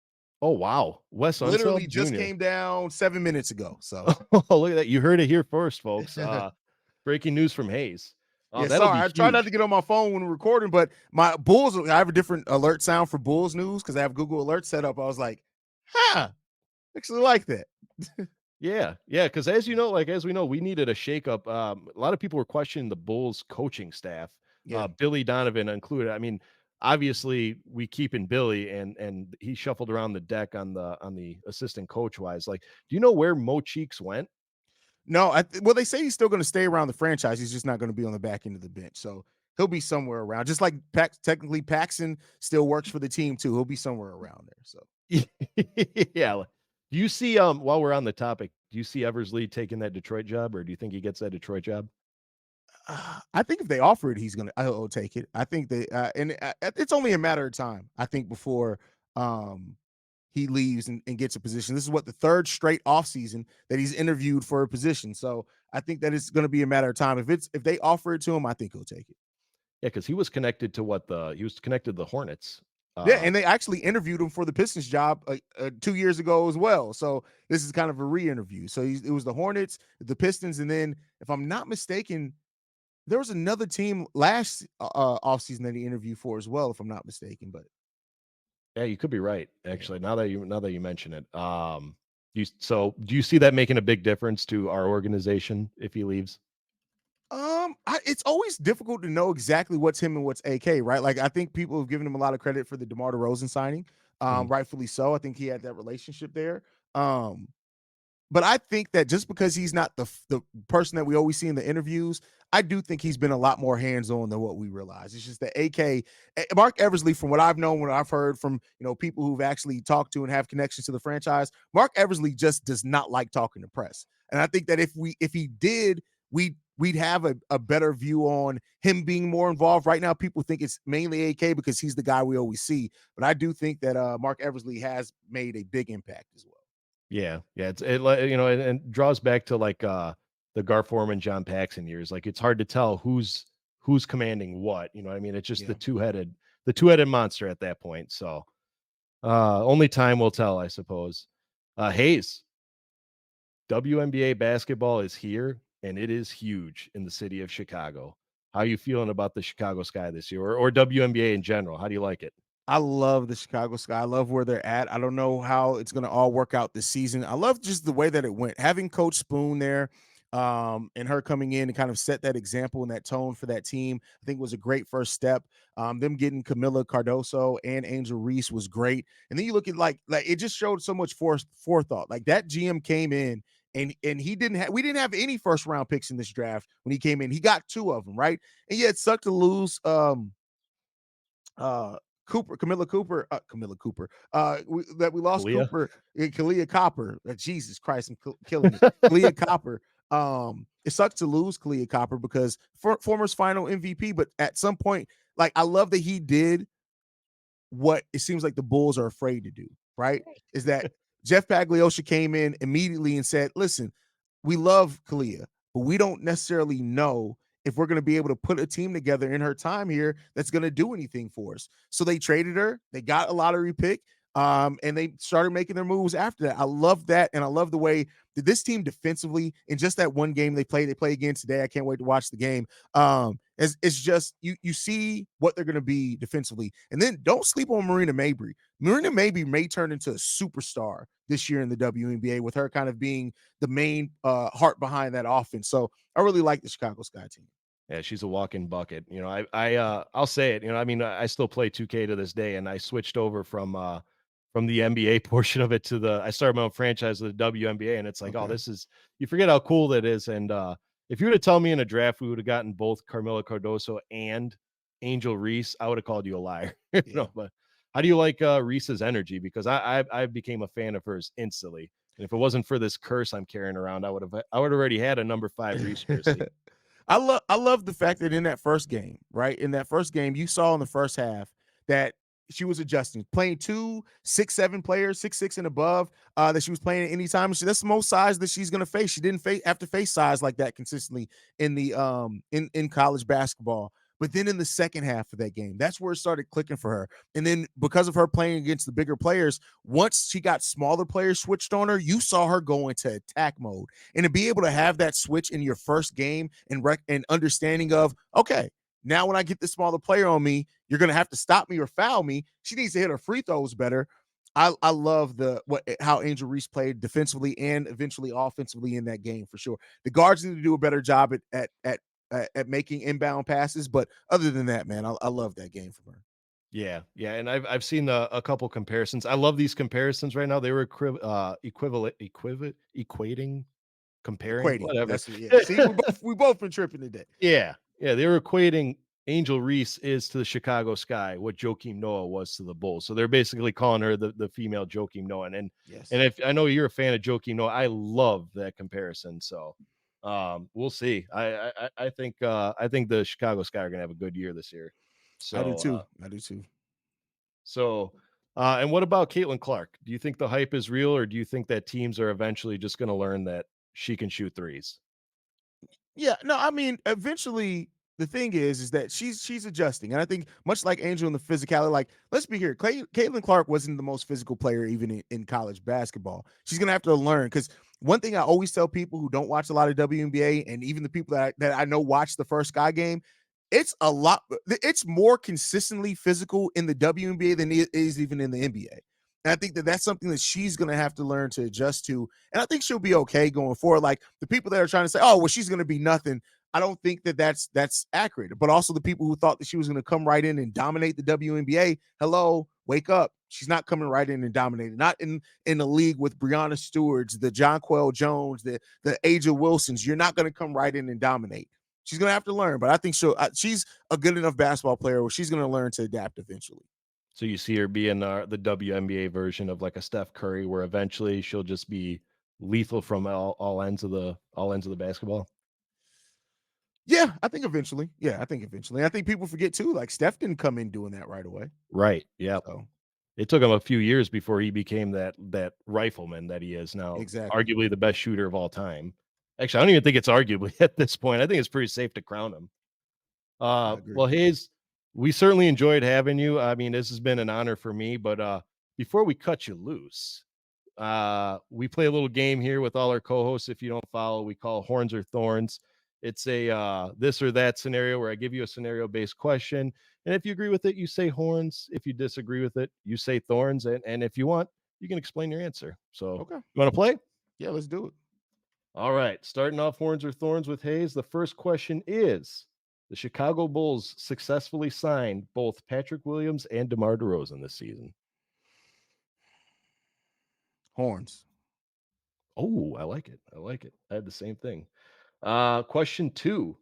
Oh wow, Wes Literally Unseld just Jr. came down 7 minutes ago. So Oh, look at that! You heard it here first, folks. Breaking news from Haize. yeah, That'll sorry. be I try not to huge. get on my phone when recording, but my Bulls, I have a different alert sound for Bulls news because I have Google Alerts set up. I was like, huh, actually like that. Yeah, yeah, because as we know, we needed a shakeup. A lot of people were questioning the Bulls coaching staff, Yeah. Billy Donovan included. I mean, obviously we keeping Billy, and he shuffled around the deck on the assistant coach wise. Like, do you know where Mo Cheeks went? No, well, they say he's still going to stay around the franchise. He's just not going to be on the back end of the bench. So he'll be somewhere around. Just like technically Paxson still works for the team too. He'll be somewhere around there. So Yeah. Do you see while we're on the topic, do you see Eversley taking that Detroit job, or do you think he gets that Detroit job? I think if they offer it, I'll take it. I think it's only a matter of time. I think before he leaves and gets a position. This is what the third straight offseason that he's interviewed for a position. So I think that it's going to be a matter of time. If they offer it to him, I think he'll take it. Yeah, because he was connected to the Hornets. Yeah, and they actually interviewed him for the Pistons job 2 years ago as well. So this is kind of a re-interview. So it was the Hornets, the Pistons, and then if I'm not mistaken, there was another team last offseason that he interviewed for as well, if I'm not mistaken. But Yeah, you could be right. yeah. Actually, now that you mention it, do you see that making a big difference to our organization if he leaves? It's always difficult to know exactly what's him and what's AK, right? Like I think people have given him a lot of credit for the DeMar DeRozan signing, Mhm. rightfully so. I think he had that relationship there. Um, but I think that just because he's not the person that we always see in the interviews, I do think he's been a lot more hands-on than what we realize. It's just that Mark Eversley, from what I've known, what I've heard from people who've actually talked to and have connections to the franchise, Mark Eversley just does not like talking to press. And I think that if he did, we'd have a better view on him being more involved. Right now, people think it's mainly AK because he's the guy we always see. But I do think that Mark Eversley has made a big impact as well. Yeah, yeah, and draws back to like the Gar Forman, John Paxson years. Like it's hard to tell who's commanding what. You know what I mean? It's just Yeah. the two-headed monster at that point. So only time will tell, I suppose. Hayes, WNBA basketball is here, and it is huge in the city of Chicago. How you feeling about the Chicago Sky this year, or WNBA in general? How do you like it? I love the Chicago Sky. I love where they're at. I don't know how it's going to all work out this season. I love just the way that it went. Having Coach Spoon there, and her coming in and kind of set that example and that tone for that team, I think was a great first step. Them getting Camila Cardoso and Angel Reese was great. And then you look at like it just showed so much forethought. Like that GM came in and we didn't have any first round picks in this draft when he came in. He got 2 of them, right? And yeah, it sucked to lose uh Camilla Cooper, that we lost Kalia? Cooper and Kalia Copper. Jesus Christ, I'm killing it. Kalia Copper. It sucks to lose Kalia Copper because former's final MVP, but at some point, like I love that he did what it seems like the Bulls are afraid to do, right? Is that Jeff Pagliosha came in immediately and said, listen, we love Kalia, but we don't necessarily know if we're going to be able to put a team together in her time here that's going to do anything for us. So they traded her, they got a lottery pick, and they started making their moves after that. I love that, and I love the way that this team defensively, in just that one game they play again today. I can't wait to watch the game. It's just you see what they're going to be defensively, and then don't sleep on Marina Mabrey. Marina Mabrey may turn into a superstar this year in the WNBA with her kind of being the main heart behind that offense. So I really like the Chicago Sky team. Yeah, she's a walking bucket. You know, I'll say it. You know, I mean, I still play 2K to this day, and I switched over from the NBA portion of it to I started my own franchise of the WNBA, and it's like, oh, Okay. this is you forget how cool that is. And if you were to tell me in a draft we would have gotten both Carmela Cardoso and Angel Reese, I would have called you a liar. You Yeah. know, but how do you like Reese's energy? Because I became a fan of hers instantly. And if it wasn't for this curse I'm carrying around, I would already had a number 5 Reese jersey. I love the fact that in that first game, right? In that first game, you saw in the first half that she was adjusting, playing 2 6'7" players, 6'6" and above, that she was playing at any time. That's the most size that she's gonna face. She didn't have to face size like that consistently in the in college basketball. But then in the second half of that game, that's where it started clicking for her. And then because of her playing against the bigger players, once she got smaller players switched on her, you saw her go into attack mode. And to be able to have that switch in your first game and understanding of, okay, now when I get the smaller player on me, you're going to have to stop me or foul me. She needs to hit her free throws better. I love how Angel Reese played defensively and eventually offensively in that game for sure. The guards need to do a better job at making inbound passes, but other than that, man, I love that game from her. Yeah, yeah, and I've seen a couple comparisons. I love these comparisons right now. They were equating, comparing, Equating. whatever. That's yeah. See, we both been tripping today. Yeah, yeah, they were equating Angel Reese is to the Chicago Sky what Joakim Noah was to the Bulls. So they're basically calling her the female Joakim Noah. And Yes, if I know you're a fan of Joakim Noah, I love that comparison. So we'll see. I think the Chicago Sky are gonna have a good year this year. I do So too. I do too. so, and what about Caitlin Clark? Do you think the hype is real, or do you think that teams are eventually just going to learn that she can shoot threes? Yeah, no, I mean, eventually the thing is that she's adjusting, and I think much like Angel in the physicality, like let's be here, Caitlin Clark wasn't the most physical player even in college basketball. She's gonna have to learn because one thing I always tell people who don't watch a lot of WNBA, and even the people that I know watch the first Sky game, it's a lot. It's more consistently physical in the WNBA than it is even in the NBA. And I think that that's something that she's going to have to learn to adjust to. And I think she'll be okay going forward. Like the people that are trying to say, oh, well, she's going to be nothing. I don't think that that's accurate. But also the people who thought that she was going to come right in and dominate the WNBA. Hello, wake up. She's not coming right in and dominating. Not in the league with Breonna Stewart's, the Jonquel Jones, the Aja Wilsons. You're not going to come right in and dominate. She's going to have to learn. But I think she's a good enough basketball player where she's going to learn to adapt eventually. So you see her being the WNBA version of like a Steph Curry, where eventually she'll just be lethal from all ends of the basketball. Yeah, I think eventually. Yeah, I think eventually. I think people forget too. Like Steph didn't come in doing that right away. Right. Yep. So It took him a few years before he became that rifleman that he is now, exactly. arguably the best shooter of all time. Actually, I don't even think it's arguably at this point. I think it's pretty safe to crown him. I agree. Well, Hayes, we certainly enjoyed having you. I mean, this has been an honor for me, but before we cut you loose, we play a little game here with all our co-hosts. If you don't follow, we call Horns or Thorns. It's a this or that scenario where I give you a scenario based question. And if you agree with it, you say horns. If you disagree with it, you say thorns. And if you want, you can explain your answer. So Okay. you want to play? Yeah, let's do it. All right, starting off horns or thorns with Hayes. The first question is: the Chicago Bulls successfully signed both Patrick Williams and DeMar DeRozan this season. Horns. Oh, I like it. I like it. I had the same thing. Question 2.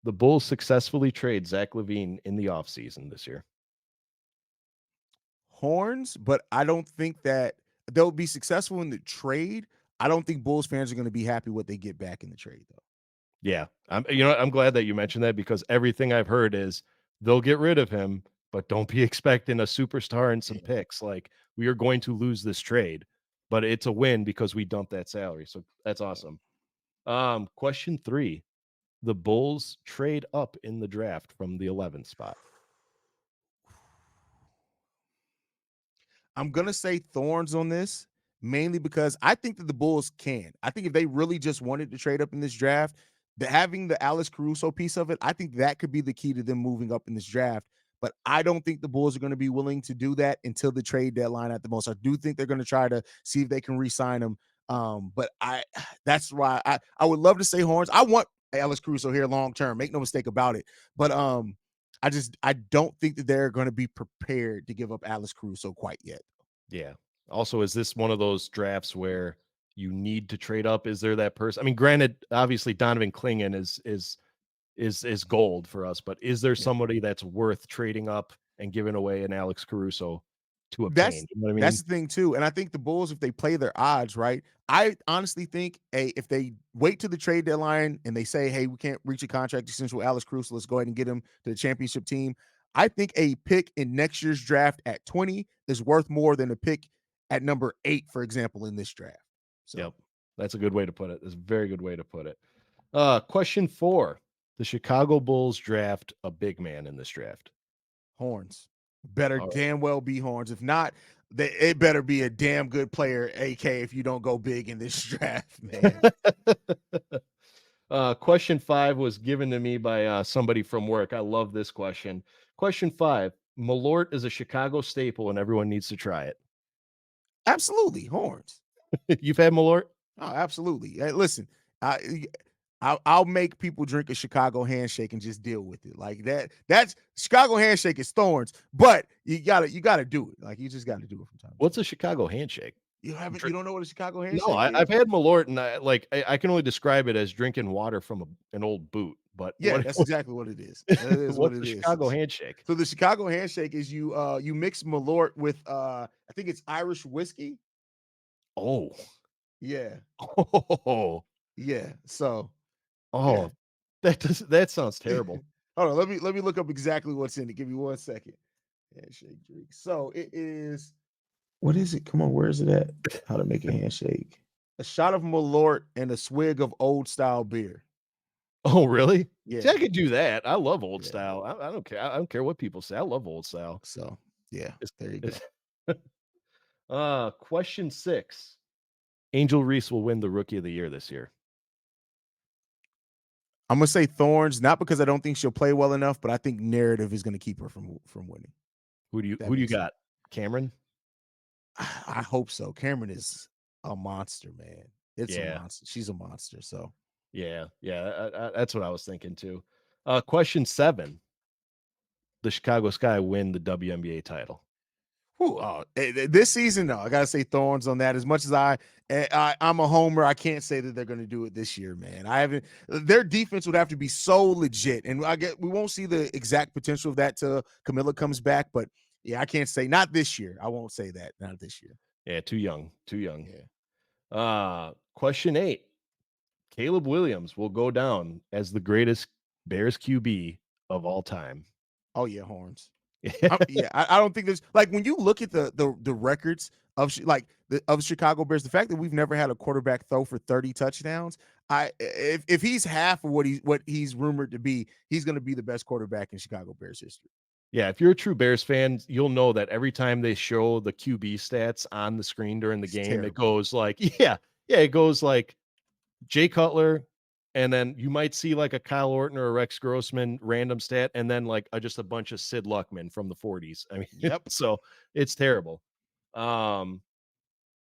The Bulls successfully trade Zach LaVine in the offseason this year. Horns, but I don't think that they'll be successful in the trade. I don't think Bulls fans are going to be happy what they get back in the trade, though. Yeah. I'm glad that you mentioned that because everything I've heard is they'll get rid of him, but don't be expecting a superstar and some Yeah. picks. Like, we are going to lose this trade, but it's a win because we dumped that salary. So that's awesome. Question 3. The Bulls trade up in the draft from the 11th spot. I'm gonna say Thorns on this, mainly because I think that the Bulls can. I think if they really just wanted to trade up in this draft, having the Alex Caruso piece of it, I think that could be the key to them moving up in this draft. But I don't think the Bulls are going to be willing to do that until the trade deadline at the most. I do think they're going to try to see if they can re-sign him. But that's why I would love to say Horns. I want Alex Caruso here long term. Make no mistake about it. But I don't think that they're going to be prepared to give up Alex Caruso quite yet. Yeah. Also, is this one of those drafts where you need to trade up? Is there that person? I mean, granted, obviously Donovan Clingan is gold for us, but is there Yeah. somebody that's worth trading up and giving away an Alex Caruso to That's obtain? You know what I that's mean? the thing too, and I think the Bulls, if they play their odds right, I honestly think if they wait to the trade deadline and they say, "Hey, we can't reach a contract extension with Alex Caruso, let's go ahead and get him to the championship team." I think a pick in next year's draft at 20 is worth more than a pick at number 8, for example, in this draft. So Yep. That's a good way to put it. That's a very good way to put it. Question 4. The Chicago Bulls draft a big man in this draft. Horns better All damn well be Horns. If not, it better be a damn good player. AK, if you don't go big in this draft, man. right. Question 5 was given to me by somebody from work. I love this question. Question 5. Malort is a Chicago staple and everyone needs to try it. Absolutely, Horns. You've had Malort? Oh, absolutely. Hey, listen, I, I'll make people drink a Chicago handshake and just deal with it like that. That's Chicago handshake is Thorns, but you gotta do it. Like you just got to do it from time to What's time. a Chicago handshake? You don't know what a Chicago No, handshake I've is? had Malort, and I can only describe it as drinking water from an old boot. But Yeah, that's exactly what it is. That is what what's it the is. Chicago handshake? So the Chicago handshake is you mix Malort with I think it's Irish whiskey. Oh, Yeah, oh, yeah. So yeah. oh, that sounds terrible. Hold on, let me look up exactly what's in it. Give me 1 second. Handshake drink. So it is what is it? Come on, where is it at? How to make a handshake. A shot of Malort and a swig of old style beer. Oh, really? See, Yeah, I could do that. I love old yeah. style. I don't care. I don't care what people say. I love old style. So yeah, It's, there you go. it's question 6. Angel Reese will win the Rookie of the Year this year. I'm gonna say Thorns, not because I don't think she'll play well enough, but I think narrative is gonna keep her from winning. Who That do you makes sense. got? Cameron? I hope so. Cameron is a monster, man. It's a Yeah. monster. She's a monster. So Yeah. Yeah. That's what I was thinking too. Question 7. The Chicago Sky win the WNBA title. whew, this season, no, I gotta say Thorns on that. As much as I'm a homer, I can't say that they're gonna do it this year, man. I haven't. Their defense would have to be so legit, and I get we won't see the exact potential of that till Camilla comes back. But yeah, I can't say not this year. I won't say that not this year. Yeah, too young. Too young. Yeah. Question 8. Caleb Williams will go down as the greatest Bears QB of all time. Oh yeah, horns. I don't think there's like when you look at the records of of Chicago Bears, the fact that we've never had a quarterback throw for 30 touchdowns. If he's half of what he's rumored to be, he's going to be the best quarterback in Chicago Bears history. Yeah, if you're a true Bears fan, you'll know that every time they show the QB stats on the screen during the It's game, it terrible. goes like, it goes like Jay Cutler, and then you might see like a Kyle Orton or a Rex Grossman random stat, and then like just a bunch of Sid Luckman from the 40s. I mean, Yep. so it's terrible. Um,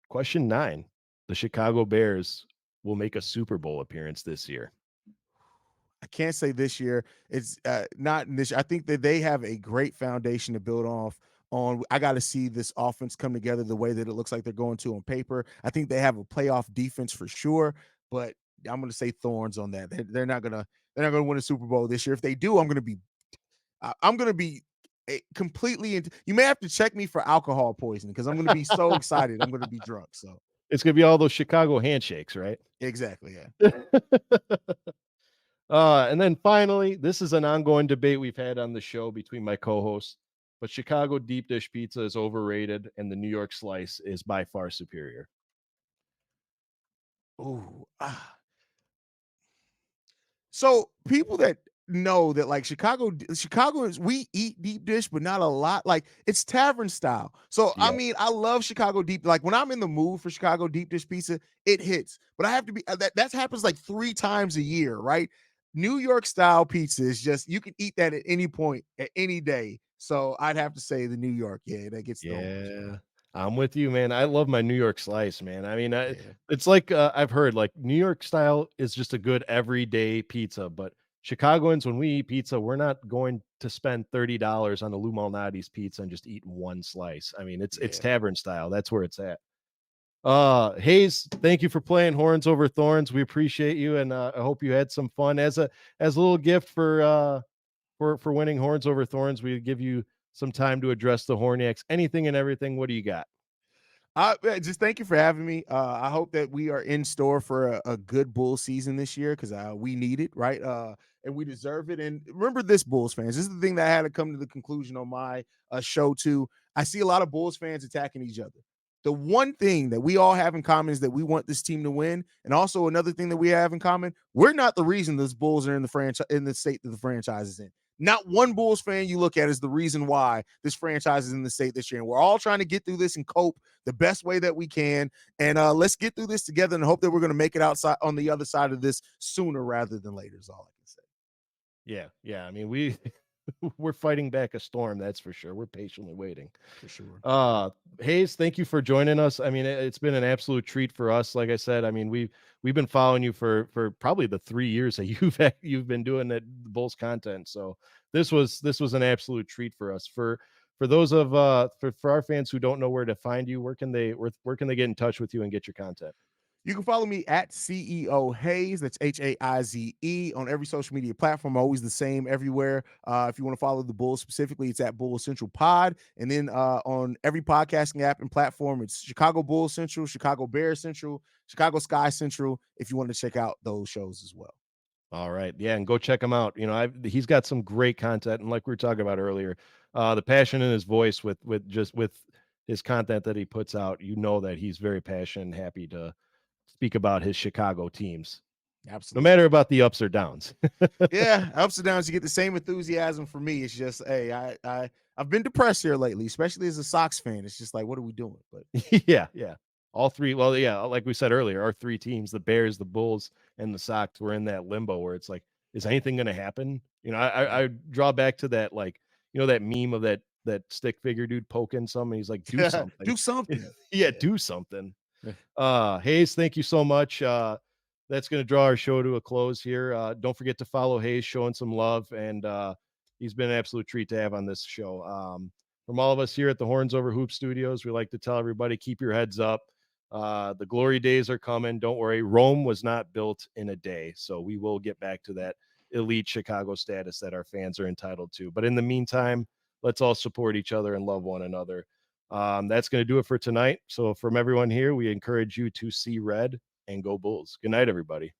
Question 9. The Chicago Bears will make a Super Bowl appearance this year. I can't say this year. It's not in this. I think that they have a great foundation to build off on. I got to see this offense come together the way that it looks like they're going to on paper. I think they have a playoff defense for sure, but I'm going to say Thorns on that. They're not gonna win a Super Bowl this year. If they do, I'm gonna be completely into. You may have to check me for alcohol poisoning because I'm gonna be so excited. I'm gonna be drunk. So It's gonna be all those Chicago handshakes, right? exactly, yeah. And then finally, this is an ongoing debate we've had on the show between my co-hosts, but Chicago deep dish pizza is overrated and the New York slice is by far superior. Ooh, So people that know that like Chicago is we eat deep dish, but not a lot. Like it's tavern style. So I Yeah. mean, I love Chicago deep. Like when I'm in the mood for Chicago deep dish pizza, it hits. But I have to be that happens like 3 times a year, right? New York style pizza is just you can eat that at any point, at any day. So I'd have to say the New York, yeah, that gets the home run. Yeah. I'm with you, man. I love my New York slice, man. I mean, Yeah, it's like I've heard like New York style is just a good everyday pizza, but Chicagoans, when we eat pizza, we're not going to spend $30 on a Lou Malnati's pizza and just eat one slice. I mean, it's yeah. tavern style. That's where it's at. Haize, thank you for playing Horns Over Thorns. We appreciate you, and I hope you had some fun. As a little gift for winning Horns Over Thorns, we give you some time to address the Horniacs. Anything and everything. What do you got? Just thank you for having me. I hope that we are in store for a good bull season this year because we need it, right? And we deserve it. And remember this, Bulls fans. This is the thing that I had to come to the conclusion on my show too. I see a lot of Bulls fans attacking each other. The one thing that we all have in common is that we want this team to win, and also another thing that we have in common: we're not the reason those Bulls are in the franchise in the state that the franchise is in. Not one Bulls fan you look at is the reason why this franchise is in the state this year. And we're all trying to get through this and cope the best way that we can. And let's get through this together and hope that we're going to make it outside on the other side of this sooner rather than later is all I can say. Yeah, yeah. I mean, we we're fighting back a storm, that's for sure. We're patiently waiting. For sure. Uh Haize, thank you for joining us. I mean, it's been an absolute treat for us. Like I said, I mean, we've been following you for probably the 3 years that you've been doing that Bulls content. So this was an absolute treat for us. For those of for our fans who don't know where to find you, where can they get in touch with you and get your content? You can follow me at CEO Haize. That's Haize on every social media platform. Always the same everywhere. If you want to follow the Bulls specifically, it's at Bulls Central Pod. And then on every podcasting app and platform, it's Chicago Bulls Central, Chicago Bears Central, Chicago Sky Central. If you want to check out those shows as well. All right. Yeah, and go check him out. You know, he's got some great content, and like we were talking about earlier, the passion in his voice with his content that he puts out, you know that he's very passionate and happy to speak about his Chicago teams, no Absolutely. matter about the ups or downs. Yeah, ups and downs. You get the same enthusiasm for me. It's just, hey, I've been depressed here lately, especially as a Sox fan. It's just like, what are we doing? But Yeah, yeah. All three, well, yeah, like we said earlier, our three teams, the Bears, the Bulls, and the Sox, were in that limbo where it's like, is anything gonna happen? You know, I draw back to that, like, that meme of that stick figure dude poking something. He's like, do something. do something. Yeah, Yeah. do something. Haize, thank you so much. That's going to draw our show to a close here. Don't forget to follow Haize, showing some love, and he's been an absolute treat to have on this show. From all of us here at the Horns Over Hoop Studios, we like to tell everybody, keep your heads up. The glory days are coming. Don't worry. Rome was not built in a day, so we will get back to that elite Chicago status that our fans are entitled to. But in the meantime, let's all support each other and love one another. That's going to do it for tonight. So, from everyone here, we encourage you to see red and go Bulls. Good night, everybody.